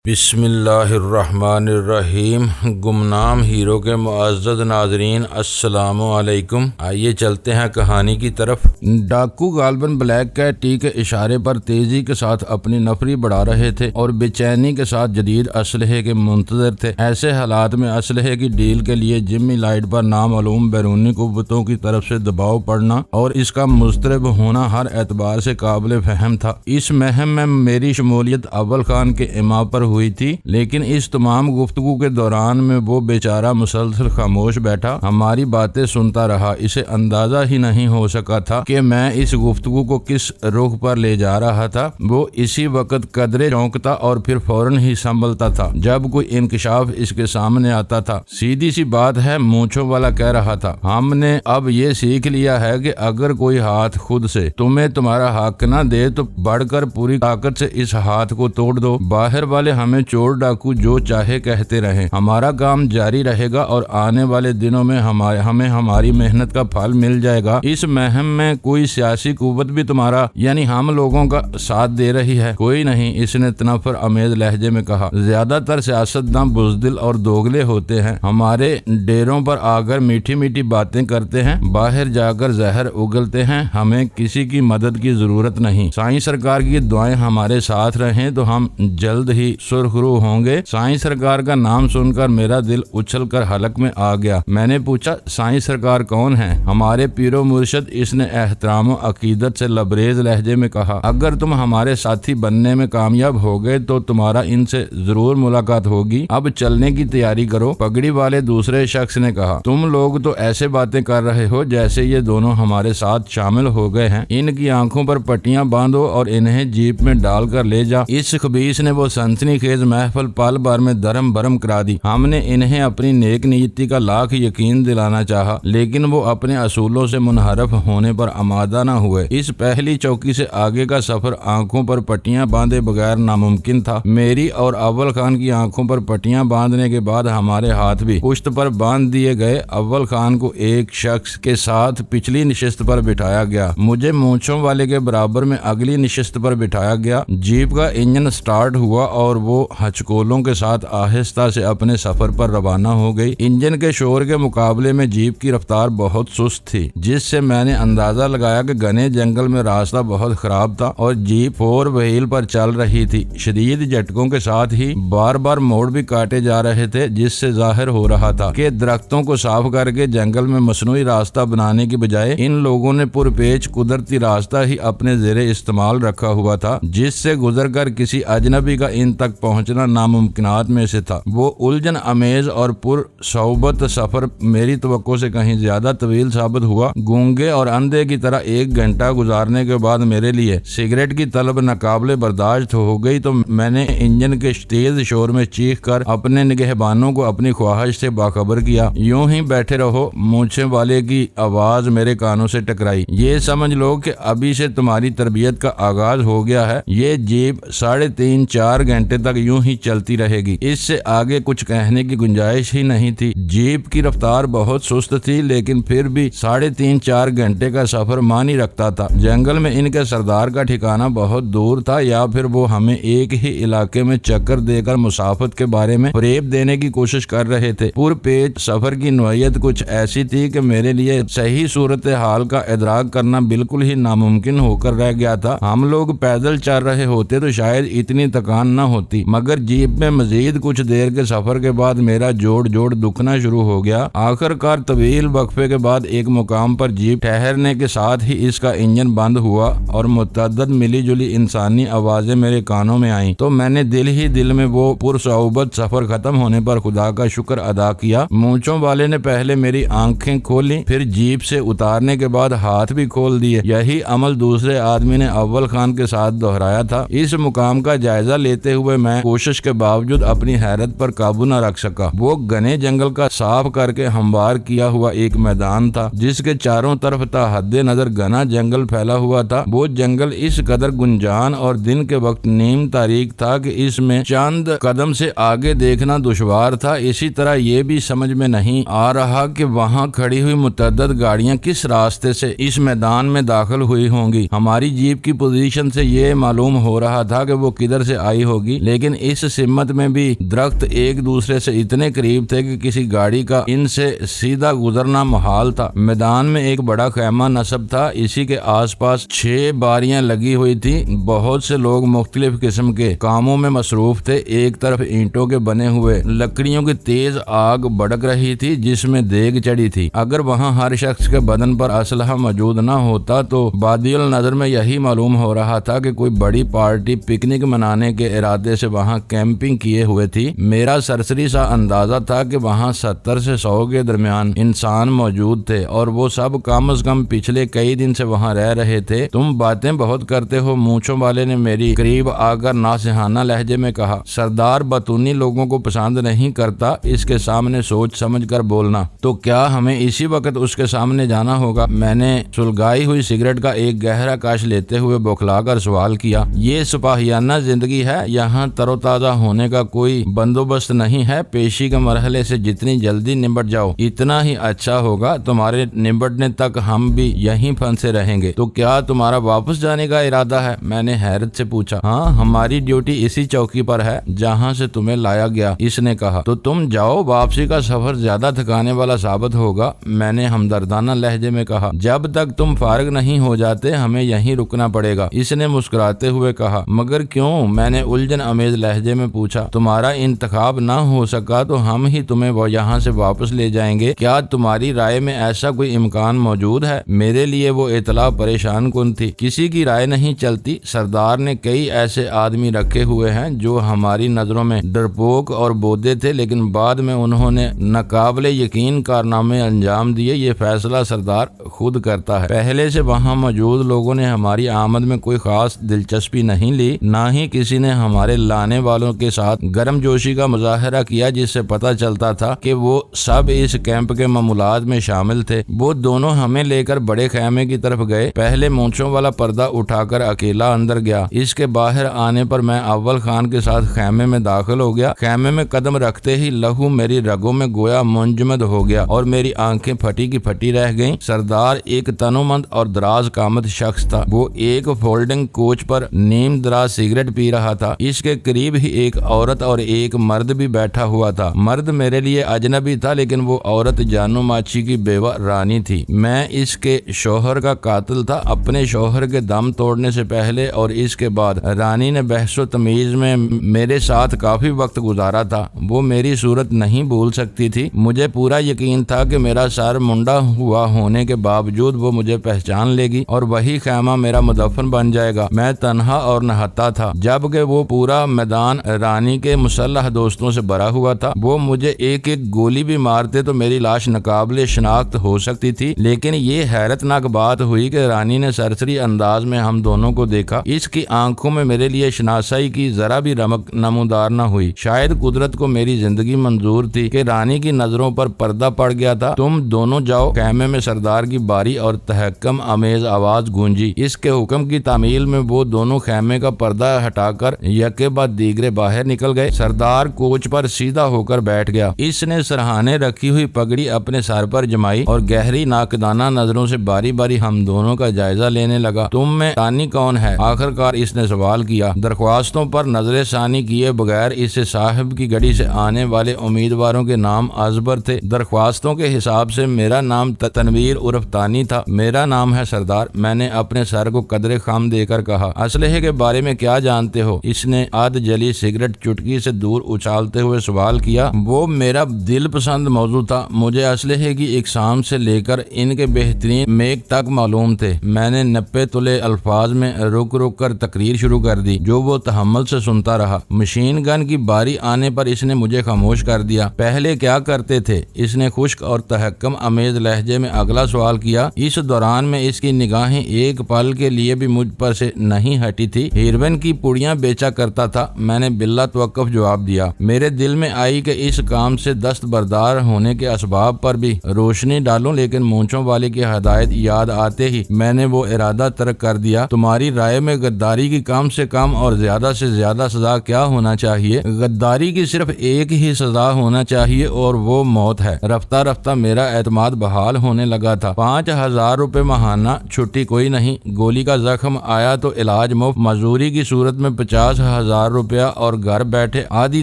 بسم اللہ الرحمن الرحیم۔ گمنام ہیرو کے معزز ناظرین السلام علیکم۔ آئیے چلتے ہیں کہانی کی طرف۔ ڈاکو غالباً بلیک کیٹ ٹی کے اشارے پر تیزی کے ساتھ اپنی نفری بڑھا رہے تھے اور بے چینی کے ساتھ جدید اسلحے کے منتظر تھے۔ ایسے حالات میں اسلحے کی ڈیل کے لیے جمی لائٹ پر نامعلوم بیرونی قوتوں کی طرف سے دباؤ پڑنا اور اس کا مضطرب ہونا ہر اعتبار سے قابل فہم تھا۔ اس مہم میں میری شمولیت اول خان کے ایما پر ہوئی تھی، لیکن اس تمام گفتگو کے دوران میں وہ بیچارہ مسلسل خاموش بیٹھا ہماری باتیں سنتا رہا۔ اسے اندازہ ہی نہیں ہو سکا تھا کہ میں اس گفتگو کو کس رخ پر لے جا رہا تھا۔ وہ اسی وقت قدرے چونکتا اور پھر فوراً ہی سنبھلتا تھا جب کوئی انکشاف اس کے سامنے آتا تھا۔ سیدھی سی بات ہے، مونچھوں والا کہہ رہا تھا، ہم نے اب یہ سیکھ لیا ہے کہ اگر کوئی ہاتھ خود سے تمہیں تمہارا حق نہ دے تو بڑھ کر پوری طاقت سے اس ہاتھ کو توڑ دو۔ باہر والے ہمیں چور ڈاکو جو چاہے کہتے رہیں، ہمارا کام جاری رہے گا اور آنے والے دنوں میں ہمیں ہماری محنت کا پھل مل جائے گا۔ اس مہم میں کوئی سیاسی قوت بھی تمہارا یعنی ہم لوگوں کا ساتھ دے رہی ہے؟ کوئی نہیں، اس نے تنفر آمیز لہجے میں کہا۔ زیادہ تر سیاستداں بزدل اور دوگلے ہوتے ہیں، ہمارے ڈیروں پر آ کر میٹھی میٹھی باتیں کرتے ہیں، باہر جا کر زہر اگلتے ہیں۔ ہمیں کسی کی مدد کی ضرورت نہیں۔ سائیں سرکار کی دعائیں ہمارے ساتھ رہیں تو ہم جلد ہی سرخ رو ہوں گے۔ سائیں سرکار کا نام سن کر میرا دل اچھل کر حلق میں آ گیا۔ میں نے پوچھا، سائیں سرکار کون ہیں؟ ہمارے پیر و مرشد، اس نے احترام و عقیدت سے لبریز لہجے میں کہا۔ اگر تم ہمارے ساتھی بننے میں کامیاب ہو گئے تو تمہارا ان سے ضرور ملاقات ہوگی۔ اب چلنے کی تیاری کرو، پگڑی والے دوسرے شخص نے کہا۔ تم لوگ تو ایسے باتیں کر رہے ہو جیسے یہ دونوں ہمارے ساتھ شامل ہو گئے ہیں۔ ان کی آنکھوں پر پٹیاں باندھو اور انہیں جیپ میں ڈال کر لے جا۔ اس خبیث نے وہ سنسنی خیز محفل پال بھر میں درم برم کرا دی۔ ہم نے انہیں اپنی نیک نیتی کا لاکھ یقین دلانا چاہا، لیکن وہ اپنے اصولوں سے منحرف ہونے پر آمادہ نہ ہوئے۔ اس پہلی چوکی سے آگے کا سفر آنکھوں پر پٹیاں باندھے بغیر ناممکن تھا۔ میری اور اول خان کی آنکھوں پر پٹیاں باندھنے کے بعد ہمارے ہاتھ بھی پشت پر باندھ دیے گئے۔ اول خان کو ایک شخص کے ساتھ پچھلی نشست پر بٹھایا گیا، مجھے مونچھوں والے کے برابر میں اگلی نشست پر بٹھایا گیا۔ جیپ کا انجن سٹارٹ ہوا اور وہ ہچکولوں کے ساتھ آہستہ سے اپنے سفر پر روانہ ہو گئی۔ انجن کے شور کے مقابلے میں جیپ کی رفتار بہت سست تھی، جس سے میں نے اندازہ لگایا کہ گھنے جنگل میں راستہ بہت خراب تھا اور جیپ فور وہیل پر چل رہی تھی۔ شدید جھٹکوں کے ساتھ ہی بار بار موڑ بھی کاٹے جا رہے تھے، جس سے ظاہر ہو رہا تھا کہ درختوں کو صاف کر کے جنگل میں مصنوعی راستہ بنانے کی بجائے ان لوگوں نے پرپیچ قدرتی راستہ ہی اپنے زیر استعمال رکھا ہوا تھا، جس سے گزر کر کسی اجنبی کا ان تک پہنچنا ناممکنات میں سے تھا۔ وہ الجھن امیز اور پر صعوبت سفر میری توقع سے کہیں زیادہ طویل ثابت ہوا۔ گونگے اور اندھے کی طرح 1 گھنٹہ گزارنے کے بعد میرے لیے سگریٹ کی طلب ناقابل برداشت ہو گئی تو میں نے انجن کے تیز شور میں چیخ کر اپنے نگہبانوں کو اپنی خواہش سے باخبر کیا۔ یوں ہی بیٹھے رہو، مونچھے والے کی آواز میرے کانوں سے ٹکرائی۔ یہ سمجھ لو کہ ابھی سے تمہاری تربیت کا آغاز ہو گیا ہے۔ یہ جیپ 3.5-4 گھنٹے تک یوں ہی چلتی رہے گی، اس سے آگے کچھ کہنے کی گنجائش ہی نہیں تھی۔ جیپ کی رفتار بہت سست تھی، لیکن پھر بھی 3.5-4 گھنٹے کا سفر معنی رکھتا تھا۔ جنگل میں ان کے سردار کا ٹھکانہ بہت دور تھا، یا پھر وہ ہمیں ایک ہی علاقے میں چکر دے کر مسافت کے بارے میں فریب دینے کی کوشش کر رہے تھے۔ پرپیچ سفر کی نوعیت کچھ ایسی تھی کہ میرے لیے صحیح صورتحال کا ادراک کرنا بالکل ہی ناممکن ہو کر رہ گیا تھا۔ ہم لوگ پیدل چل رہے ہوتے تو شاید اتنی تکان نہ ہوتی، مگر جیپ میں مزید کچھ دیر کے سفر کے بعد میرا جوڑ دکھنا شروع ہو گیا۔ آخر کار طویل وقفے کے بعد ایک مقام پر جیپ ٹھہرنے کے ساتھ ہی اس کا انجن بند ہوا اور متعدد ملی جلی انسانی آوازیں میرے کانوں میں آئیں تو میں نے دل ہی دل میں وہ پرصعوبت سفر ختم ہونے پر خدا کا شکر ادا کیا۔ مونچھوں والے نے پہلے میری آنکھیں کھولی، پھر جیپ سے اتارنے کے بعد ہاتھ بھی کھول دیے۔ یہی عمل دوسرے آدمی نے اول خان کے ساتھ دہرایا تھا۔ اس مقام کا جائزہ لیتے ہوئے میں کوشش کے باوجود اپنی حیرت پر قابو نہ رکھ سکا۔ وہ گھنے جنگل کا صاف کر کے ہموار کیا ہوا ایک میدان تھا، جس کے چاروں طرف تا حد نظر گھنا جنگل پھیلا ہوا تھا۔ وہ جنگل اس قدر گنجان اور دن کے وقت نیم تاریک تھا کہ اس میں چند قدم سے آگے دیکھنا دشوار تھا۔ اسی طرح یہ بھی سمجھ میں نہیں آ رہا کہ وہاں کھڑی ہوئی متعدد گاڑیاں کس راستے سے اس میدان میں داخل ہوئی ہوں گی۔ ہماری جیپ کی پوزیشن سے یہ معلوم ہو رہا تھا کہ وہ کدھر سے آئی ہوگی، لیکن اس سمت میں بھی درخت ایک دوسرے سے اتنے قریب تھے کہ کسی گاڑی کا ان سے سیدھا گزرنا محال تھا۔ میدان میں ایک بڑا خیمہ نصب تھا، اسی کے آس پاس 6 باریاں لگی ہوئی تھی۔ بہت سے لوگ مختلف قسم کے کاموں میں مصروف تھے۔ ایک طرف اینٹوں کے بنے ہوئے لکڑیوں کی تیز آگ بھڑک رہی تھی جس میں دیگ چڑھی تھی۔ اگر وہاں ہر شخص کے بدن پر اسلحہ موجود نہ ہوتا تو بادی النظر میں یہی معلوم ہو رہا تھا کہ کوئی بڑی پارٹی پکنک منانے کے ارادے سے وہاں کیمپنگ کیے ہوئے تھی۔ میرا سرسری سا اندازہ تھا کہ وہاں 70 سے 100 کے درمیان انسان موجود تھے اور وہ سب کم از کم پچھلے کئی دن سے وہاں رہ رہے تھے۔ تم باتیں بہت کرتے ہو، مونچھوں والے نے میری قریب آ کر ناصحانہ لہجے میں کہا۔ سردار بطونی لوگوں کو پسند نہیں کرتا، اس کے سامنے سوچ سمجھ کر بولنا۔ تو کیا ہمیں اسی وقت اس کے سامنے جانا ہوگا؟ میں نے سلگائی ہوئی سگریٹ کا ایک گہرا کاش لیتے ہوئے بوکھلا کر سوال کیا۔ یہ سپاہیانہ زندگی ہے، یہاں تر و تازہ ہونے کا کوئی بندوبست نہیں ہے۔ پیشی کے مرحلے سے جتنی جلدی نمٹ جاؤ اتنا ہی اچھا ہوگا۔ تمہارے نمٹنے تک ہم بھی یہیں پھنسے رہیں گے۔ تو کیا تمہارا واپس جانے کا ارادہ ہے؟ میں نے حیرت سے پوچھا۔ ہاں، ہماری ڈیوٹی اسی چوکی پر ہے جہاں سے تمہیں لایا گیا، اس نے کہا۔ تو تم جاؤ، واپسی کا سفر زیادہ تھکانے والا ثابت ہوگا، میں نے ہمدردانہ لہجے میں کہا۔ جب تک تم فارغ نہیں ہو جاتے ہمیں یہیں رکنا پڑے گا، اس نے مسکراتے ہوئے کہا۔ مگر کیوں؟ میں نے الجھن امیز لہجے میں پوچھا۔ تمہارا انتخاب نہ ہو سکا تو ہم ہی تمہیں یہاں سے واپس لے جائیں گے۔ کیا تمہاری رائے میں ایسا کوئی امکان موجود ہے؟ میرے لیے وہ اطلاع پریشان کن تھی۔ کسی کی رائے نہیں چلتی۔ سردار نے کئی ایسے آدمی رکھے ہوئے ہیں جو ہماری نظروں میں ڈرپوک اور بودے تھے، لیکن بعد میں انہوں نے ناقابل یقین کارنامے انجام دیے۔ یہ فیصلہ سردار خود کرتا ہے۔ پہلے سے وہاں موجود لوگوں نے ہماری آمد میں کوئی خاص دلچسپی نہیں لی، نہ ہی کسی نے ہمارے لانے والوں کے ساتھ گرم جوشی کا مظاہرہ کیا، جس سے پتہ چلتا تھا کہ وہ سب اس کیمپ کے معمولات میں شامل تھے۔ وہ دونوں ہمیں لے کر بڑے خیمے کی طرف گئے۔ پہلے مونچھوں والا پردہ اٹھا کر اکیلا اندر گیا۔ اس کے باہر آنے پر میں اول خان کے ساتھ خیمے میں داخل ہو گیا۔ خیمے میں قدم رکھتے ہی لہو میری رگوں میں گویا منجمد ہو گیا اور میری آنکھیں پھٹی کی پھٹی رہ گئیں۔ سردار ایک تنومند اور دراز قامت شخص تھا۔ وہ ایک فولڈنگ کوچ پر نیم دراز سگریٹ پی رہا تھا۔ اس کے قریب ہی ایک عورت اور ایک مرد بھی بیٹھا ہوا تھا۔ مرد میرے لیے اجنبی تھا، لیکن وہ عورت جانو ماچی کی بیوہ رانی تھی۔ میں اس کے شوہر کا قاتل تھا۔ اپنے شوہر کے دم توڑنے سے پہلے اور اس کے بعد رانی نے بحث و تمیز میں میرے ساتھ کافی وقت گزارا تھا۔ وہ میری صورت نہیں بھول سکتی تھی۔ مجھے پورا یقین تھا کہ میرا سر منڈا ہوا ہونے کے باوجود وہ مجھے پہچان لے گی اور وہی خیمہ میرا مدفن بن جائے گا۔ میں تنہا اور نہتا تھا، جبکہ وہ پورا میدان رانی کے مسلح دوستوں سے بھرا ہوا تھا۔ وہ مجھے ایک ایک گولی بھی مارتے تو میری لاش ناقابل شناخت ہو سکتی تھی، لیکن یہ حیرت ناک بات ہوئی کہ رانی نے سرسری انداز میں ہم دونوں کو دیکھا۔ اس کی آنکھوں میں میرے لیے شناسائی کی ذرا بھی رمق نمودار نہ ہوئی۔ شاید قدرت کو میری زندگی منظور تھی کہ رانی کی نظروں پر پردہ پڑ گیا تھا۔ تم دونوں جاؤ، خیمے میں سردار کی باری اور تحکم امیز آواز گونجی۔ اس کے حکم کی تعمیل میں وہ دونوں خیمے کا پردہ ہٹا کر یکے بعد دیگرے باہر نکل گئے۔ سردار کوچ پر سیدھا ہو کر بیٹھ گیا۔ اس نے سرہانے رکھی ہوئی پگڑی اپنے سر پر جمائی اور گہری ناقدانہ نظروں سے باری باری ہم دونوں کا جائزہ لینے لگا۔ تم میں ثانی کون ہے؟ آخر کار اس نے سوال کیا۔ درخواستوں پر نظر ثانی کیے بغیر اس صاحب کی گڑی سے آنے والے امیدواروں کے نام ازبر تھے۔ درخواستوں کے حساب سے میرا نام تنویر عرف ثانی تھا۔ میرا نام ہے سردار، میں نے اپنے سر کو قدرے خم دے کر کہا۔ اسلحے کے بارے میں کیا جانتے ہو؟ اس نے آدھ جلی سگریٹ چٹکی سے دور اچھالتے ہوئے سوال کیا۔ وہ میرا دل پسند موضوع تھا۔ مجھے اسلحے کی اقسام سے لے کر ان کے بہترین میک تک معلوم تھے۔ میں نے 90 تلے الفاظ میں رک رک کر تقریر شروع کر دی جو وہ تحمل سے سنتا رہا۔ مشین گن کی باری آنے پر اس نے مجھے خاموش کر دیا۔ پہلے کیا کرتے تھے؟ اس نے خشک اور تحکم امیز لہجے میں اگلا سوال کیا۔ اس دوران میں اس کی نگاہیں ایک پل کے لیے بھی مجھ پر سے نہیں ہٹی تھی۔ ہیروین کی پوڑیاں بیچا کرتا تھا، میں نے بلا توقف جواب دیا۔ میرے دل میں آئی کہ اس کام سے دستبردار ہونے کے اسباب پر بھی روشنی ڈالوں، لیکن مونچھوں والے کی ہدایت یاد آتے ہی میں نے وہ ارادہ ترک کر دیا۔ تمہاری رائے میں غداری کی کم سے کم اور زیادہ سے زیادہ سزا کیا ہونا چاہیے؟ غداری کی صرف ایک ہی سزا ہونا چاہیے اور وہ موت ہے۔ رفتہ رفتہ میرا اعتماد بحال ہونے لگا تھا۔ 5,000 روپے ماہانہ، چھٹی کوئی نہیں، گولی کا زخم آیا تو علاج مفت، مزدوری کی صورت میں 50,000 روپیہ اور گھر بیٹھے آدھی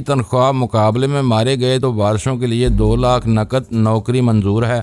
تنخواہ، مقابلے میں مارے گئے تو وارثوں کے لیے 2 لاکھ نقد، نوکری منظور ہے؟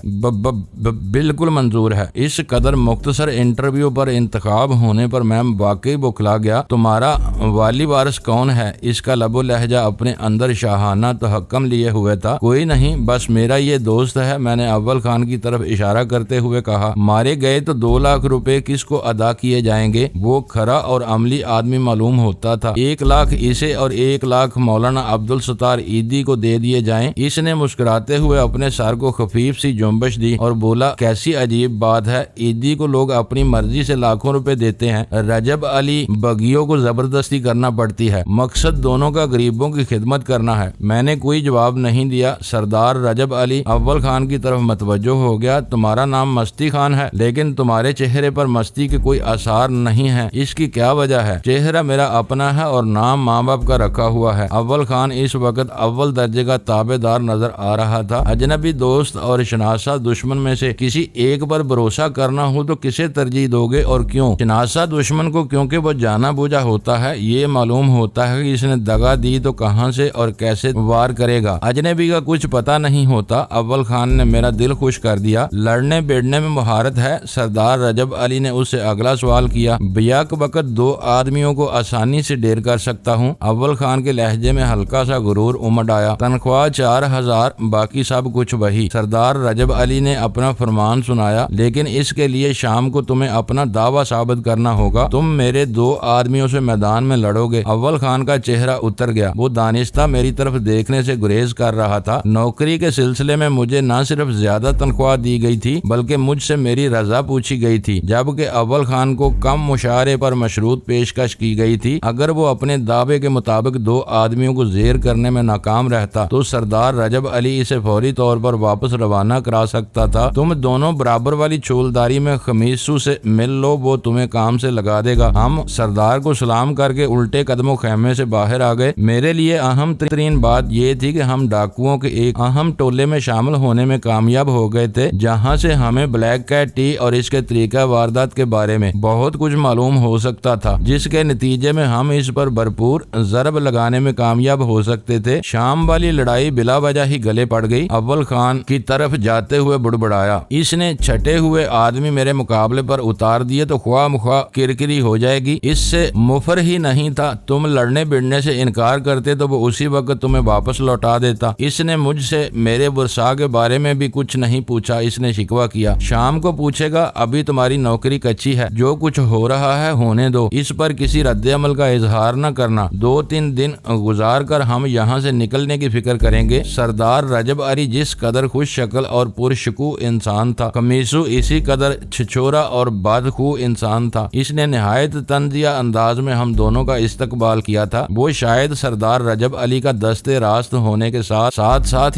بالکل منظور ہے۔ اس قدر مختصر انٹرویو پر انتخاب ہونے پر میں واقعی بوکھلا گیا۔ تمہارا والی وارث کون ہے؟ اس کا لب و لہجہ اپنے اندر شاہانہ تحکم لیے ہوئے تھا۔ کوئی نہیں، بس میرا یہ دوست ہے، میں نے اول خان کی طرف اشارہ کرتے ہوئے کہا۔ مارے گئے تو 2 لاکھ روپے کس کو ادا کیے جائیں گے؟ وہ کھرا اور عملی آدمی معلوم ہوتا تھا۔ 1 لاکھ اسے اور 1 لاکھ مولانا عبدالستار عیدی کو دے دیے جائیں۔ اس نے مسکراتے ہوئے اپنے سر کو خفیف سی جنبش دی اور بولا، کیسی عجیب بات ہے، عیدی کو لوگ اپنی مرضی سے لاکھوں روپے دیتے ہیں، رجب علی بگیوں کو زبردستی کرنا پڑتی ہے۔ مقصد دونوں کا غریبوں کی خدمت کرنا ہے۔ میں نے کوئی جواب نہیں دیا۔ سردار رجب علی اول خان کی طرف متوجہ ہو گیا۔ تمہارا نام مستی خان ہے، لیکن تمہارے چہرے پر مستی کے کوئی آثار نہیں ہیں، اس کی کیا وجہ ہے؟ چہرہ میرا اپنا ہے اور نام ماں باپ کا رکھا ہوا ہے۔ اول خان اس وقت اول درجے کا تابع دار نظر آ رہا تھا۔ اجنبی دوست اور شناسا دشمن میں سے کسی ایک پر بھروسہ کرنا ہو تو کسے ترجیح دو گے اور کیوں؟ شناسا دشمن کو کیونکہ وہ جانا بوجھا ہوتا ہے، یہ معلوم ہوتا ہے کہ اس نے دغا دی تو کہاں سے اور کیسے وار کرے گا۔ اجنبی کا کچھ پتہ نہیں ہوتا۔ اول خان نے میرا دل خوش کر دیا۔ لڑنے بیڑنے میں مہارت ہے؟ سردار رجب علی نے اس سے اگلا سوال کیا۔ بیک وقت 2 آدمیوں کو آسانی سے ڈیر کر سکتا ہوں۔ اول خان کے لہجے میں ہلکا سا غرور امڈ آیا۔ تنخواہ 4,000، باقی سب کچھ وہی۔ سردار رجب علی نے اپنا فرمان سنایا، لیکن اس کے لیے شام کو تمہیں اپنا دعویٰ ثابت کرنا ہوگا۔ تم میرے 2 آدمیوں سے میدان میں لڑو گے۔ اول خان کا چہرہ اتر گیا۔ وہ دانستہ میری طرف دیکھنے سے گریز کر رہا تھا۔ نوکری کے سلسلے میں مجھے نہ صرف زیادہ تنخواہ دی گئی تھی بلکہ مجھ سے میری رضا پوچھی گئی تھی، جبکہ اول خان کو کم مشاہرے پر مشروط پیشکش کی گئی تھی۔ اگر وہ اپنے دعوے کے مطابق 2 آدمیوں کو زیر کرنے میں ناکام رہتا تو سردار رجب علی اسے فوری طور پر واپس روانہ کرا سکتا تھا۔ تم دونوں برابر والی چولداری میں خمیسو سے مل لو، وہ تمہیں کام سے لگا دے گا۔ ہم سردار کو سلام کر کے الٹے قدموں خیمے سے باہر آ گئے۔ میرے لیے اہم ترین بات یہ تھی کہ ہم ڈاکوؤں کے ایک اہم ٹولے میں شامل ہونے میں کامیاب ہو گئے تھے، جہاں سے ہمیں بلیک کیٹ ٹی اور اس کے طریقہ واردات کے بارے میں بہت کچھ معلوم ہو سکتا تھا، جس کے نتیجے میں ہم اس پر بھرپور ضرب لگانے میں کامیاب ہو سکتے تھے۔ شام والی لڑائی بلا وجہ ہی گلے پڑ گئی۔ اول خان کی طرف جاتے ہوئے بڑبڑایا، اس نے چھٹے ہوئے آدمی میرے مقابلے پر اتار دیے تو خواہ مخواہ کرکری ہو جائے گی۔ اس سے مفر ہی نہیں تھا، تم لڑنے بڑنے سے انکار کرتے تو وہ اسی وقت تمہیں واپس لوٹا دیتا۔ اس نے مجھ سے میرے ورثاء کے بارے میں بھی کچھ نہیں پوچھا، اس نے شکوہ کیا۔ شام کو پوچھے گا، ابھی تمہاری نوکری کچی ہے، جو کچھ ہو رہا ہے ہونے دو، اس پر کسی رد عمل کا اظہار نہ کرنا۔ 2-3 دن گزار کر ہم یہاں سے نکلنے کی فکر کریں گے۔ سردار رجب علی جس قدر خوش شکل اور پرشکوہ انسان تھا، خمیسو اسی قدر چھچورا اور بدخو انسان تھا۔ اس نے نہایت طنزیہ انداز میں ہم دونوں کا استقبال کیا تھا۔ وہ شاید سردار رجب علی کا دست راست ہونے کے ساتھ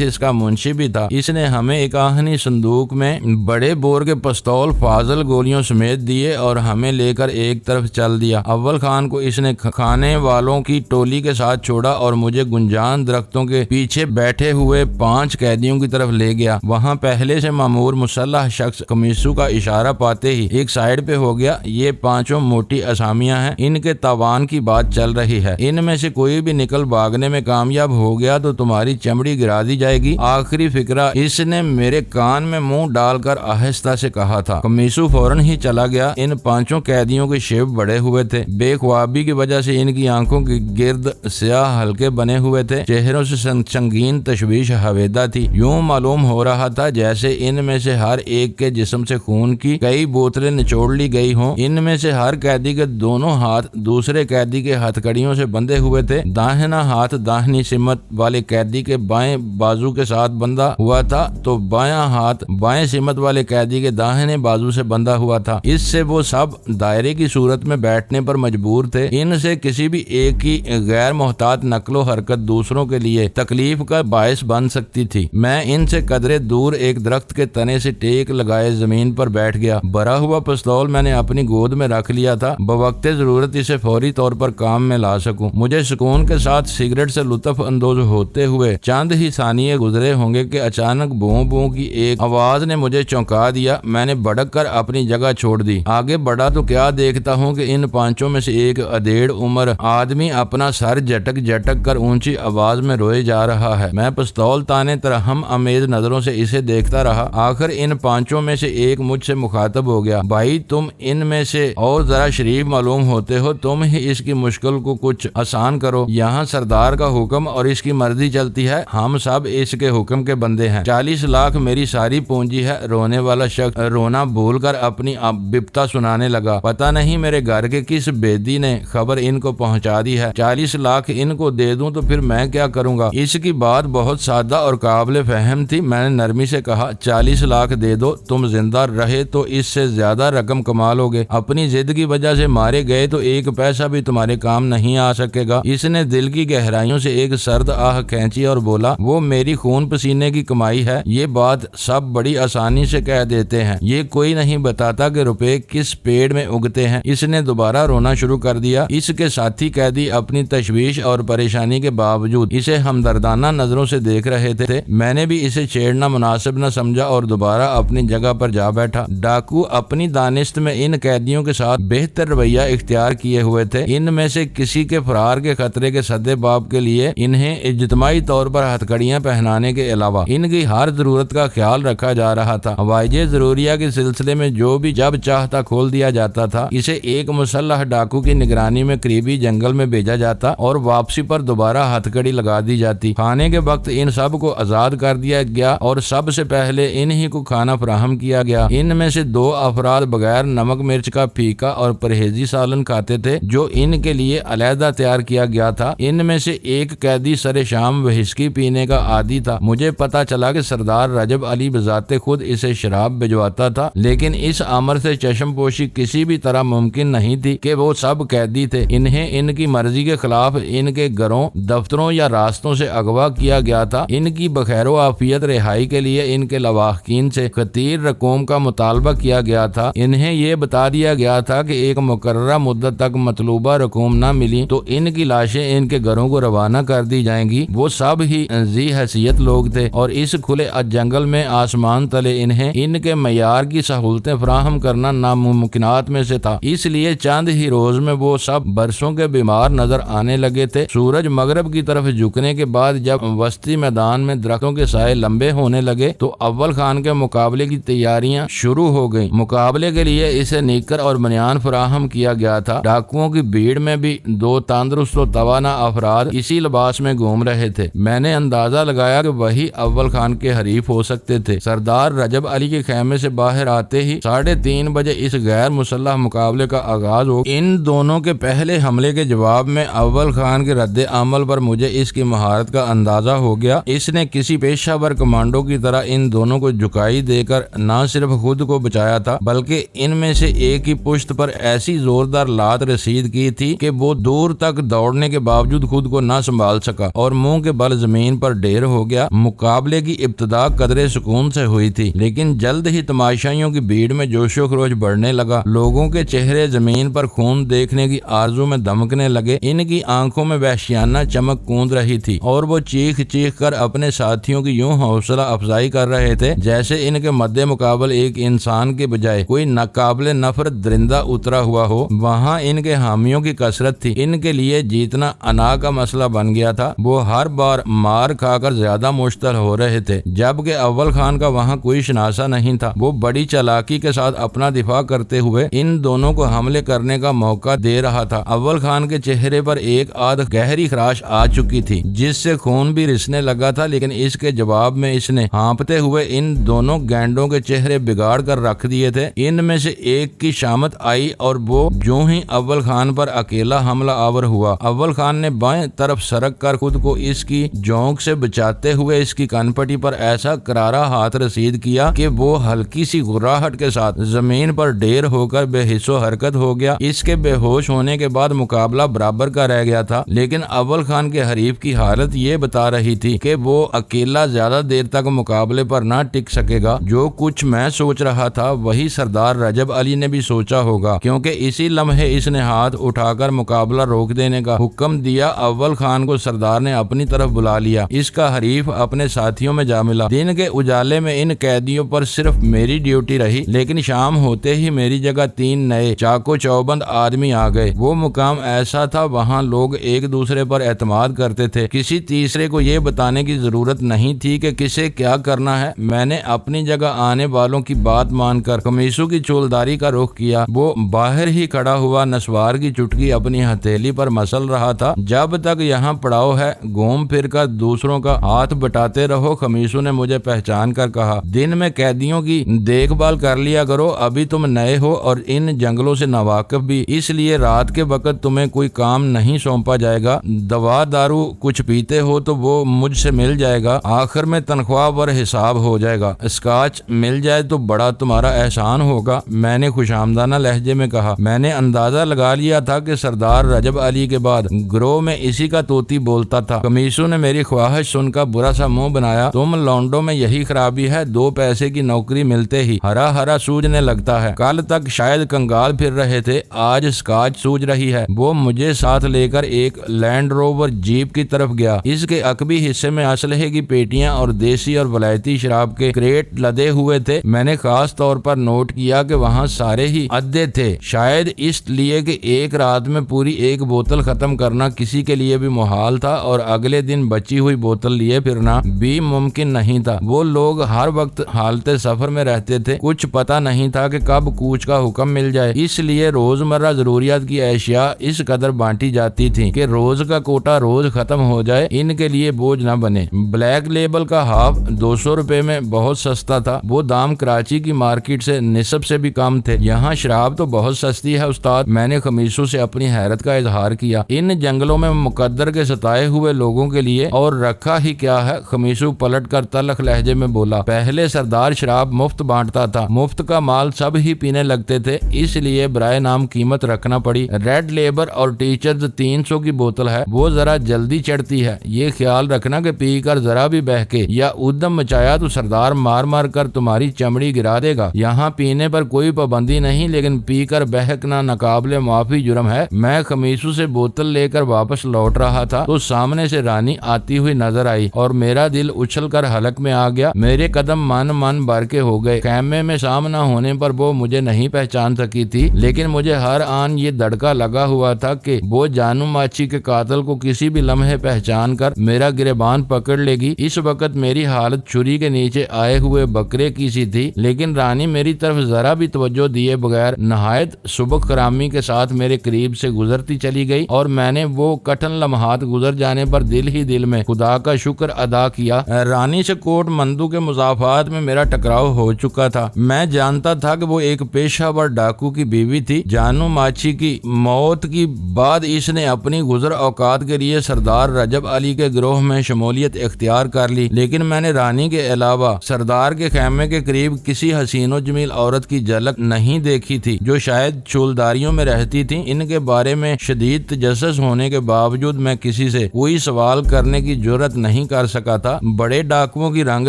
اس کا منشی بھی تھا۔ اس نے ہمیں ایک آہنی صندوق میں بڑے بور کے پستول فاضل گولیوں سمیت دیے اور ہمیں لے کر ایک طرف چل دیا۔ اول خان کو اس نے کھانے والوں کی ٹولی کے ساتھ چھوڑا اور مجھے گنجان درختوں کے پیچھے بیٹھے ہوئے 5 قیدیوں کی طرف لے گیا۔ وہاں پہلے سے مامور مسلح شخص خمیسو کا اشارہ پاتے ہی ایک سائیڈ پہ ہو گیا۔ یہ 5 موٹی اسامیاں ہیں، ان کے تاوان کی بات چل رہی ہے۔ ان میں سے کوئی بھی نکل بھاگنے میں کامیاب ہو گیا تو تمہاری چمڑی گرا دی جائے گی۔ آخری فکرہ اس نے میرے کان میں منہ ڈال کر آہستہ سے کہا تھا۔ خمیسو فوراً ہی چلا گیا۔ ان 5 قیدیوں کے شیب بڑے ہوئے تھے، بے خوابی کی وجہ سے ان کی آنکھوں کے گرد سیاہ حلقے بنے ہوئے تھے، چہروں سے سنگین تشویش حویدہ تھی۔ یوں معلوم ہو رہا تھا جیسے ان میں سے ہر ایک کے جسم سے خون کی کئی بوتلیں نچوڑ لی گئی ہوں۔ ان میں سے ہر قیدی کے دونوں ہاتھ دوسرے قیدی کے ہتھکڑیوں سے بندھے ہوئے تھے۔ داہنا ہاتھ داہنی سمت والے قیدی کے بائیں بازو کے ساتھ بندھا ہوا تھا تو بایاں ہاتھ بائیں سمت والے قیدی کے داہنے بازو سے بندھا ہوا تھا۔ اس سے وہ سب دائرے کی صورت میں بیٹھنے پر مجبور تھے۔ ان سے کسی بھی ایک کی غیر محتاط نقل و حرکت دوسروں کے لیے تکلیف کا باعث بن سکتی تھی۔ میں ان سے قدرے دور ایک درخت کے تنے سے ٹیک لگائے زمین پر بیٹھ گیا۔ بھرا ہوا پستول میں نے اپنی گود میں رکھ لیا تھا، بوقت ضرورت اسے فوری طور پر کام میں لا سکوں۔ مجھے سکون کے ساتھ سگریٹ سے لطف اندوز ہوتے ہوئے چند ہی ثانیے گزرے ہوں گے کہ اچانک بوں بوں کی ایک آواز نے مجھے چونکا جھکا دیا۔ میں نے بھڑک کر اپنی جگہ چھوڑ دی۔ آگے بڑھا تو کیا دیکھتا ہوں کہ ان پانچوں میں سے ایک ادھیڑ عمر آدمی اپنا سر جھٹک جھٹک کر اونچی آواز میں روئے جا رہا ہے۔ میں پستول تانے ترہم امیز نظروں سے اسے دیکھتا رہا۔ آخر ان پانچوں میں سے ایک مجھ سے مخاطب ہو گیا۔ بھائی تم ان میں سے اور ذرا شریف معلوم ہوتے ہو، تم ہی اس کی مشکل کو کچھ آسان کرو۔ یہاں سردار کا حکم اور اس کی مرضی چلتی ہے، ہم سب اس کے حکم کے بندے ہیں۔ 40 لاکھ میری ساری پونجی ہے۔ رونے والا شخص رونا بھول کر اپنی بپتا سنانے لگا۔ پتہ نہیں میرے گھر کے کس بیدی نے خبر ان کو پہنچا دی ہے۔ 40 لاکھ ان کو دے دوں تو پھر میں کیا کروں گا؟ اس کی بات بہت سادہ اور قابل فہم تھی۔ میں نے نرمی سے کہا 40 لاکھ دے دو، تم زندہ رہے تو اس سے زیادہ رقم کما لو گے، اپنی ضد کی وجہ سے مارے گئے تو ایک پیسہ بھی تمہارے کام نہیں آ سکے گا۔ اس نے دل کی گہرائیوں سے ایک سرد آہ کھینچی اور بولا، وہ میری خون پسینے کی کمائی ہے، یہ بات سب بڑی آسانی سے کہہ دیتے ہیں، یہ کوئی نہیں بتاتا کہ روپے کس پیڑ میں اگتے ہیں۔ اس نے دوبارہ رونا شروع کر دیا۔ اس کے ساتھی قیدی اپنی تشویش اور پریشانی کے باوجود اسے ہمدردانہ نظروں سے دیکھ رہے تھے۔ میں نے بھی اسے چھیڑنا مناسب نہ سمجھا اور دوبارہ اپنی جگہ پر جا بیٹھا۔ ڈاکو اپنی دانست میں ان قیدیوں کے ساتھ بہتر رویہ اختیار کیے ہوئے تھے۔ ان میں سے کسی کے فرار کے خطرے کے سدے باب کے لیے انہیں اجتماعی طور پر ہتھکڑیاں پہنانے کے علاوہ ان کی ہر ضرورت کا خیال رکھا جا رہا تھا۔ حوائج ضروریہ کے سلسلے میں جو بھی جب چاہتا کھول دیا جاتا تھا، اسے ایک مسلح ڈاکو کی نگرانی میں قریبی جنگل میں بھیجا جاتا اور واپسی پر دوبارہ ہتھکڑی لگا دی جاتی۔ کھانے کے وقت ان سب کو آزاد کر دیا گیا اور سب سے پہلے انہی کو کھانا فراہم کیا گیا۔ ان میں سے 2 افراد بغیر نمک مرچ کا پھیکا اور پرہیزی سالن کھاتے تھے جو ان کے لیے علیحدہ تیار کیا گیا تھا۔ ان میں سے ایک قیدی سر شام وہسکی پینے کا عادی تھا۔ مجھے پتا چلا کہ سردار رجب علی بذات خود اسے شراب بھجواتا تھا، لیکن اس امر سے چشم پوشی کسی بھی طرح ممکن نہیں تھی کہ وہ سب قیدی تھے۔ انہیں ان کی مرضی کے خلاف ان کے گھروں، دفتروں یا راستوں سے اغوا کیا گیا تھا۔ ان کی بخیر و عافیت رہائی کے لیے ان کے لواحقین سے خطیر رقوم کا مطالبہ کیا گیا تھا۔ انہیں یہ بتا دیا گیا تھا کہ ایک مقررہ مدت تک مطلوبہ رقوم نہ ملی تو ان کی لاشیں ان کے گھروں کو روانہ کر دی جائیں گی۔ وہ سب ہی ذی حیثیت لوگ تھے اور اس کھلے جنگل میں آسمان تلے انہیں ان کے معیار کی سہولتیں فراہم کرنا ناممکنات میں سے تھا۔ اس لیے چند ہی روز میں وہ سب برسوں کے بیمار نظر آنے لگے تھے۔ سورج مغرب کی طرف جھکنے کے بعد جب وسطی میدان میں درختوں کے سائے لمبے ہونے لگے تو اول خان کے مقابلے کی تیاریاں شروع ہو گئیں۔ مقابلے کے لیے اسے نیکر اور بنیان فراہم کیا گیا تھا۔ ڈاکوؤں کی بھیڑ میں بھی 2 تندرست و توانا افراد اسی لباس میں گھوم رہے تھے۔ میں نے اندازہ لگایا کہ وہی اول خان کے حریف ہو سکتے تھے۔ سردار رجب علی کے خیمے سے باہر آتے ہی 3:30 بجے اس غیر مسلح مقابلے کا آغاز ہو۔ ان دونوں کے پہلے حملے کے جواب میں اول خان کے رد عمل پر مجھے اس کی مہارت کا اندازہ ہو گیا۔ اس نے کسی پیشہ ور کمانڈو کی طرح ان دونوں کو جھکائی دے کر نہ صرف خود کو بچایا تھا بلکہ ان میں سے ایک کی پشت پر ایسی زوردار لات رسید کی تھی کہ وہ دور تک دوڑنے کے باوجود خود کو نہ سنبھال سکا اور منہ کے بل زمین پر ڈھیر ہو گیا۔ مقابلے کی ابتدا قدرے سکون سے ہوئی تھی، لیکن جلد ہی تماشائیوں کی بھیڑ میں جوش و خروش بڑھنے لگا۔ لوگوں کے چہرے زمین پر خون دیکھنے کی آرزو میں دمکنے لگے۔ ان کی آنکھوں میں وحشیانہ چمک کوند رہی تھی اور وہ چیخ چیخ کر اپنے ساتھیوں کی یوں حوصلہ افزائی کر رہے تھے جیسے ان کے مد مقابل ایک انسان کے بجائے کوئی ناقابل نفرت درندہ اترا ہوا ہو۔ وہاں ان کے حامیوں کی کثرت تھی۔ ان کے لیے جیتنا انا کا مسئلہ بن گیا تھا۔ وہ ہر بار مار کھا کر زیادہ مشتعل ہو رہے تھے، جبکہ اول خان کا وہاں کوئی شناسہ نہیں تھا۔ وہ بڑی چالاکی کے ساتھ اپنا دفاع کرتے ہوئے ان دونوں کو حملے کرنے کا موقع دے رہا تھا۔ اول خان کے چہرے پر ایک آدھ گہری خراش آ چکی تھی جس سے خون بھی رسنے لگا تھا، لیکن اس کے جواب میں اس نے ہانپتے ہوئے ان دونوں گینڈوں کے چہرے بگاڑ کر رکھ دیے تھے۔ ان میں سے ایک کی شامت آئی اور وہ جو ہی اول خان پر اکیلا حملہ آور ہوا، اول خان نے بائیں طرف سرک کر خود کو اس کی جونک سے بچاتے ہوئے اس کی کن پٹی پر ایسا کرارا ہاتھ رسید کیا کہ وہ ہلکی سی غراہٹ کے ساتھ زمین پر ڈھیر ہو کر بے حس و حرکت ہو گیا۔ اس کے بے ہوش ہونے کے بعد مقابلہ برابر کا رہ گیا تھا، لیکن اول خان کے حریف کی حالت یہ بتا رہی تھی کہ وہ اکیلا زیادہ دیر تک مقابلے پر نہ ٹک سکے گا۔ جو کچھ میں سوچ رہا تھا وہی سردار رجب علی نے بھی سوچا ہوگا، کیونکہ اسی لمحے اس نے ہاتھ اٹھا کر مقابلہ روک دینے کا حکم دیا۔ اول خان کو سردار نے اپنی طرف بلا لیا۔ اس کا حریف اپنے ساتھیوں میں جا ملا۔ دن کے اجالے میں ان قیدیوں پر پر صرف میری ڈیوٹی رہی، لیکن شام ہوتے ہی میری جگہ 3 نئے چاقو چوبند آدمی آ گئے۔ وہ مقام ایسا تھا وہاں لوگ ایک دوسرے پر اعتماد کرتے تھے، کسی تیسرے کو یہ بتانے کی ضرورت نہیں تھی کہ کسے کیا کرنا ہے۔ میں نے اپنی جگہ آنے والوں کی بات مان کر خمیسو کی چولداری کا رخ کیا۔ وہ باہر ہی کھڑا ہوا نسوار کی چٹکی اپنی ہتھیلی پر مسل رہا تھا۔ جب تک یہاں پڑاؤ ہے گھوم پھر کر دوسروں کا ہاتھ بٹاتے رہو۔ خمیسو نے مجھے پہچان کر کہا، دن میں قیدیوں کی دیکھ بھال کر لیا کرو، ابھی تم نئے ہو اور ان جنگلوں سے ناواقف بھی، اس لیے رات کے وقت تمہیں کوئی کام نہیں سونپا جائے گا۔ دوا دارو کچھ پیتے ہو تو وہ مجھ سے مل جائے گا، آخر میں تنخواہ پر حساب ہو جائے گا۔ اسکاچ مل جائے تو بڑا تمہارا احسان ہوگا، میں نے خوشامدانہ لہجے میں کہا۔ میں نے اندازہ لگا لیا تھا کہ سردار رجب علی کے بعد گروہ میں اسی کا طوطی بولتا تھا۔ خمیسو نے میری خواہش سن کر برا سا منہ بنایا، تم لونڈوں میں یہی خرابی ہے، 2 پیسے کی نوکری ملتے ہی ہرا ہرا سوجنے لگتا ہے۔ کل تک شاید کنگال پھر رہے تھے، آج اسکاچ سوج رہی ہے۔ وہ مجھے ساتھ لے کر ایک لینڈ روور جیپ کی طرف گیا، اس کے عقبی حصے میں اسلحے کی پیٹیاں اور دیسی اور ولایتی شراب کے کریٹ لدے ہوئے تھے۔ میں نے خاص طور پر نوٹ کیا کہ وہاں سارے ہی ادھے تھے، شاید اس لیے کہ ایک رات میں پوری 1 بوتل ختم کرنا کسی کے لیے بھی محال تھا اور اگلے دن بچی ہوئی بوتل لیے پھرنا بھی ممکن نہیں تھا۔ وہ لوگ ہر وقت حالت سفر میں رہتے تھے، کچھ پتہ نہیں تھا کہ کب کوچ کا حکم مل جائے، اس لیے روزمرہ ضروریات کی اشیاء اس قدر بانٹی جاتی تھی کہ روز کا کوٹا روز ختم ہو جائے، ان کے لیے بوجھ نہ بنے۔ بلیک لیبل کا ہاف 200 روپے میں بہت سستا تھا، وہ دام کراچی کی مارکیٹ سے نصف سے بھی کم تھے۔ یہاں شراب تو بہت سستی ہے استاد، میں نے خمیسو سے اپنی حیرت کا اظہار کیا۔ ان جنگلوں میں مقدر کے ستائے ہوئے لوگوں کے لیے اور رکھا ہی کیا ہے؟ خمیسو پلٹ کر تلخ لہجے میں بولا، پہلے سردار شراب مفت بانٹتا تھا، مفت کا مال سب ہی پینے لگتے تھے، اس لیے برائے نام قیمت رکھنا پڑی۔ ریڈ لیبر اور ٹیچرز 300 کی بوتل ہے، وہ ذرا جلدی چڑھتی ہے، یہ خیال رکھنا کہ پی کر ذرا بھی بہکے یا ادھم مچایا تو سردار مار مار کر تمہاری چمڑی گرا دے گا۔ یہاں پینے پر کوئی پابندی نہیں، لیکن پی کر بہکنا ناقابل معافی جرم ہے۔ میں خمیسو سے بوتل لے کر واپس لوٹ رہا تھا تو سامنے سے رانی آتی ہوئی نظر آئی اور میرا دل اچھل کر حلق میں آ گیا، میرے قدم من بھر کے ہو گئے۔ خیمے میں سامنا ہونے پر وہ مجھے نہیں پہچان سکی تھی، لیکن مجھے ہر آن یہ دڑکا لگا ہوا تھا کہ وہ جانو ماچی کے قاتل کو کسی بھی لمحے پہچان کر میرا گریبان پکڑ لے گی۔ اس وقت میری حالت چھری کے نیچے آئے ہوئے بکرے کی سی تھی، لیکن رانی میری طرف ذرا بھی توجہ دیے بغیر نہایت سبک خرامی کے ساتھ میرے قریب سے گزرتی چلی گئی اور میں نے وہ کٹھن لمحات گزر جانے پر دل ہی دل میں خدا کا شکر ادا کیا۔ رانی سے کوٹ مندو کے مضافات میں میرا ٹکراؤ ہو چکا تھا۔ میں جانتا تھا کہ وہ ایک پیشہ ور ڈاکو کی بیوی تھی۔ جانو ماچی کی موت کی بعد اس نے اپنی گزر اوقات کے لیے سردار رجب علی کے گروہ میں شمولیت اختیار کر لی، لیکن میں نے رانی کے علاوہ سردار کے خیمے کے قریب کسی حسین و جمیل عورت کی جھلک نہیں دیکھی تھی جو شاید چولداریوں میں رہتی تھی۔ ان کے بارے میں شدید تجسس ہونے کے باوجود میں کسی سے کوئی سوال کرنے کی جرت نہیں کر سکا تھا۔ بڑے ڈاکوؤں کی رنگ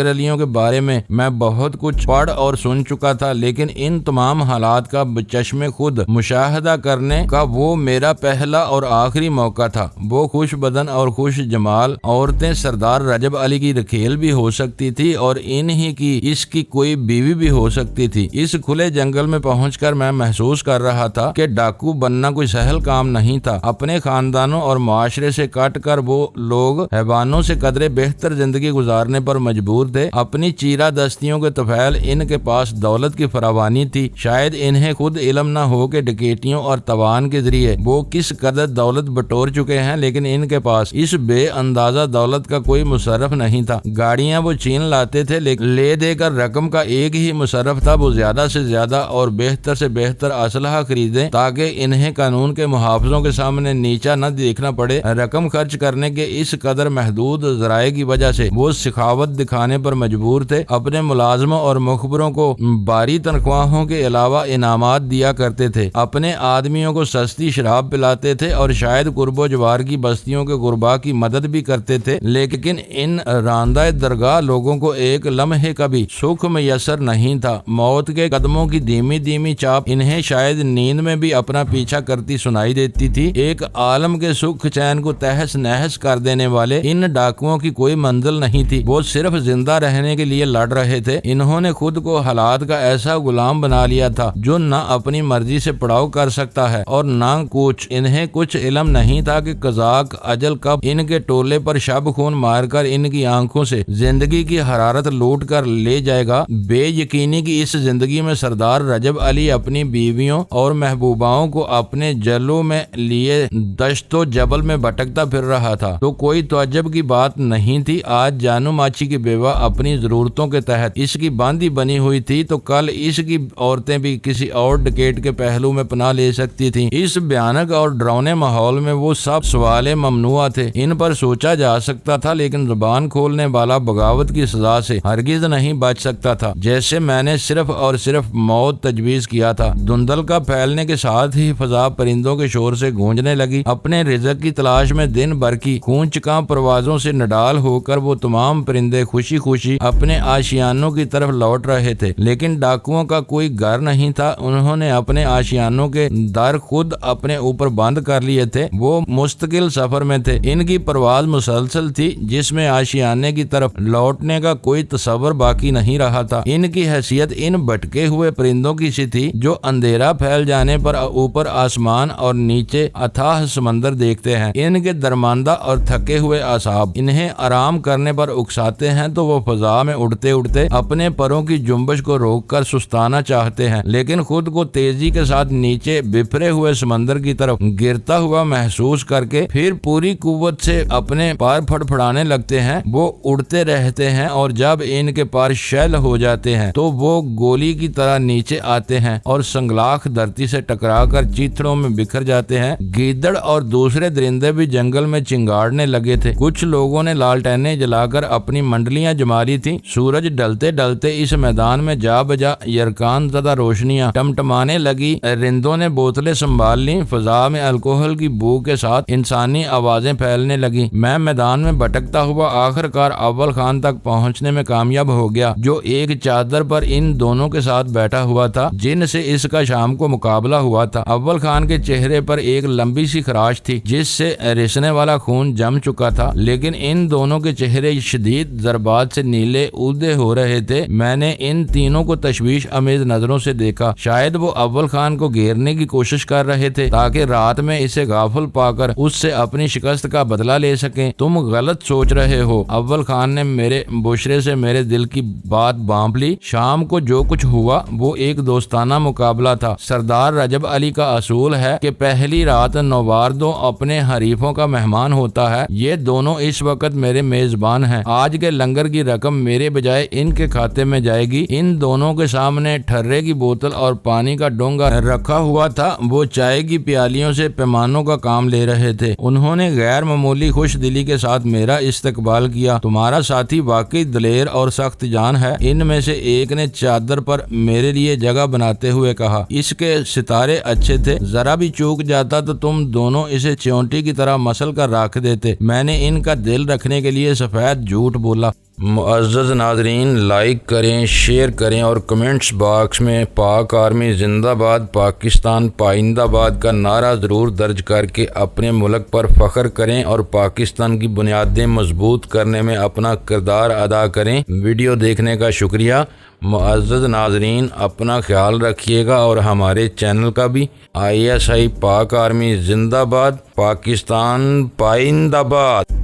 رلیوں کے بارے میں بہت کچھ پڑھ اور سن چکا تھا، لیکن ان تمام حالات کا بچشم خود مشاہدہ کرنے کا وہ میرا پہلا اور آخری موقع تھا۔ وہ خوش بدن اور خوش جمال عورتیں سردار رجب علی کی رکھیل بھی ہو سکتی تھی اور انہی کی اس کی کوئی بیوی بھی ہو سکتی تھی۔ اس کھلے جنگل میں پہنچ کر میں محسوس کر رہا تھا کہ ڈاکو بننا کوئی سہل کام نہیں تھا۔ اپنے خاندانوں اور معاشرے سے کٹ کر وہ لوگ حیوانوں سے قدرے بہتر زندگی گزارنے پر مجبور تھے۔ اپنی چیرہ دستیوں کے طفیل ان کے پاس دولت کی فراوانی تھی، شاید انہیں خود علم نہ ہو کہ ڈکیتیوں اور توان کے ذریعے وہ کس قدر دولت بٹور چکے ہیں، لیکن ان کے پاس اس بے اندازہ دولت کا کوئی مصرف نہیں تھا۔ گاڑیاں وہ چین لاتے تھے، لیکن لے دے کر رقم کا ایک ہی مصرف تھا، وہ زیادہ سے زیادہ اور بہتر سے بہتر اسلحہ خریدیں تاکہ انہیں قانون کے محافظوں کے سامنے نیچا نہ دیکھنا پڑے۔ رقم خرچ کرنے کے اس قدر محدود ذرائع کی وجہ سے وہ سخاوت دکھانے پر مجبور تھے۔ اپنے ملازموں اور مخبروں کو باری تنخواہوں کے علاوہ انعامات دیا کرتے تھے، اپنے آدمیوں کو سستی شراب پلاتے تھے اور شاید قرب و جوار کی بستیوں کے غربا کی مدد بھی کرتے تھے، لیکن ان راندہ درگاہ لوگوں کو ایک لمحے کا بھی سکھ میسر نہیں تھا۔ موت کے قدموں کی دھیمی دھیمی چاپ انہیں شاید نیند میں بھی اپنا پیچھا کرتی سنائی دیتی تھی۔ ایک عالم کے سکھ چین کو تہس نہس کر دینے والے ان ڈاکوؤں کی کوئی منزل نہیں تھی، وہ صرف زندہ رہنے کے لیے لڑ رہے تھے۔ انہوں نے خود کو حالات کا ایسا غلام بنا لیا تھا جو نہ اپنی مرضی سے پڑاؤ کر سکتا ہے اور نہ انہیں کچھ علم نہیں تھا کہ قضاء اجل کب ان کے ٹولے پر شب خون مار کر ان کی آنکھوں سے زندگی کی حرارت لوٹ کر لے جائے گا۔ بے یقینی کی اس زندگی میں سردار رجب علی اپنی بیویوں اور محبوباؤں کو اپنے جلوں میں لیے دشت و جبل میں بھٹکتا پھر رہا تھا تو کوئی تعجب کی بات نہیں تھی۔ آج جانو ماچی کی بیوہ اپنی ضرورتوں کے تحت اس کی باندھی بنی ہوئی تھی تو کل اس کی عورتیں بھی کسی اور ڈکیٹ کے پہلو میں پناہ لے سکتی تھیں۔ اس بھیانک اور ڈراؤنے ماحول میں وہ سب سوال ممنوع تھے، ان پر سوچا جا سکتا تھا، لیکن زبان کھولنے والا بغاوت کی سزا سے ہرگز نہیں بچ سکتا تھا، جیسے میں نے صرف اور صرف موت تجویز کیا تھا۔ دھندل کا پھیلنے کے ساتھ ہی فضا پرندوں کے شور سے گونجنے لگی۔ اپنے رزق کی تلاش میں دن بھر کی خون چکاں پروازوں سے نڈال ہو کر وہ تمام پرندے خوشی خوشی اپنے آشیانوں کی طرف لوٹ رہے تھے، لیکن ڈاکوؤں کا کوئی گھر نہیں تھا۔ انہوں نے اپنے آشیانوں کے در خود اپنے اوپر بند کر لیے تھے۔ وہ مستقل سفر میں تھے، ان کی پرواز مسلسل تھی جس میں آشیانے کی طرف لوٹنے کا کوئی تصور باقی نہیں رہا تھا۔ ان کی حیثیت ان بھٹکے ہوئے پرندوں کی سی تھی جو اندھیرا پھیل جانے پر اوپر آسمان اور نیچے اتھاہ سمندر دیکھتے ہیں۔ ان کے درماندہ اور تھکے ہوئے اعصاب انہیں آرام کرنے پر اکساتے ہیں تو وہ فضا میں اڑتے اڑتے اپنے پروں کی جنبش کو روک کر سستانا چاہتے ہیں، لیکن خود کو تیزی کے ساتھ نیچے بفرے ہوئے سمندر کی طرف گرتا ہوا محسوس کر کے پھر پوری قوت سے اپنے پار پھڑپھڑانے لگتے ہیں۔ وہ اڑتے رہتے ہیں اور جب ان کے پار شیل ہو جاتے ہیں تو وہ گولی کی طرح نیچے آتے ہیں اور سنگلاخ دھرتی سے ٹکرا کر چیتڑوں میں بکھر جاتے ہیں۔ گیدڑ اور دوسرے درندے بھی جنگل میں چنگاڑنے لگے تھے۔ کچھ لوگوں نے لالٹینیں جلا کر اپنی منڈلیاں جما لی تھیں۔ سورج ڈلتے ڈلتے اس میدان میں جا بجا یرکان زدہ روشنیاں ٹمٹمانے لگی۔ رندوں نے بوتلیں سنبھال لیں۔ فضا میں الکوہل کی بو کے ساتھ انسانی آوازیں پھیلنے لگیں۔ میں میدان میں بھٹکتا ہوا آخر کار اول خان تک پہنچنے میں کامیاب ہو گیا، جو ایک چادر پر ان دونوں کے ساتھ بیٹھا ہوا تھا جن سے اس کا شام کو مقابلہ ہوا تھا۔ اول خان کے چہرے پر ایک لمبی سی خراش تھی جس سے رسنے والا خون جم چکا تھا، لیکن ان دونوں کے چہرے شدید ضربات سے نیلے اودے ہو رہے تھے۔ میں نے ان تینوں کو تشویش امیز نظروں سے دیکھا۔ شاید وہ اول خان کو گھیرنے کی کوشش کر رہے تھے تاکہ رات میں اسے غافل پا کر اس سے اپنی شکست کا بدلہ لے سکیں۔ تم غلط سوچ رہے ہو، اول خان نے میرے بشرے سے میرے دل کی بات بانپ لی۔ شام کو جو کچھ ہوا وہ ایک دوستانہ مقابلہ تھا۔ سردار رجب علی کا اصول ہے کہ پہلی رات نواردوں اپنے حریفوں کا مہمان ہوتا ہے۔ یہ دونوں اس وقت میرے میزبان ہیں۔ آج کے لنگر کی رقم میرے بجائے ان کے کھاتے میں جائے گی۔ ان دونوں کے سامنے ٹھرے کی بوتل اور پانی کا ڈونگا رکھا ہوا تھا۔ وہ چائے کی پیالیوں سے پیمانوں کا کام لے رہے تھے۔ انہوں نے غیر معمولی خوش دلی کے ساتھ میرا استقبال کیا۔ تمہارا ساتھی واقعی دلیر اور سخت جان ہے، ان میں سے ایک نے چادر پر میرے لیے جگہ بناتے ہوئے کہا۔ اس کے ستارے اچھے تھے، ذرا بھی چوک جاتا تو تم دونوں اسے چونٹی کی طرح مسل کر رکھ دیتے۔ میں نے ان کا دل رکھنے کے لیے سفید جھوٹ بولا۔ معزز ناظرین، لائک کریں، شیئر کریں اور کمنٹس باکس میں پاک آرمی زندہ باد، پاکستان پائندہ باد کا نعرہ ضرور درج کر کے اپنے ملک پر فخر کریں اور پاکستان کی بنیادیں مضبوط کرنے میں اپنا کردار ادا کریں۔ ویڈیو دیکھنے کا شکریہ۔ معزز ناظرین، اپنا خیال رکھیے گا اور ہمارے چینل کا بھی۔ ISI پاک آرمی زندہ باد، پاکستان پائندہ باد۔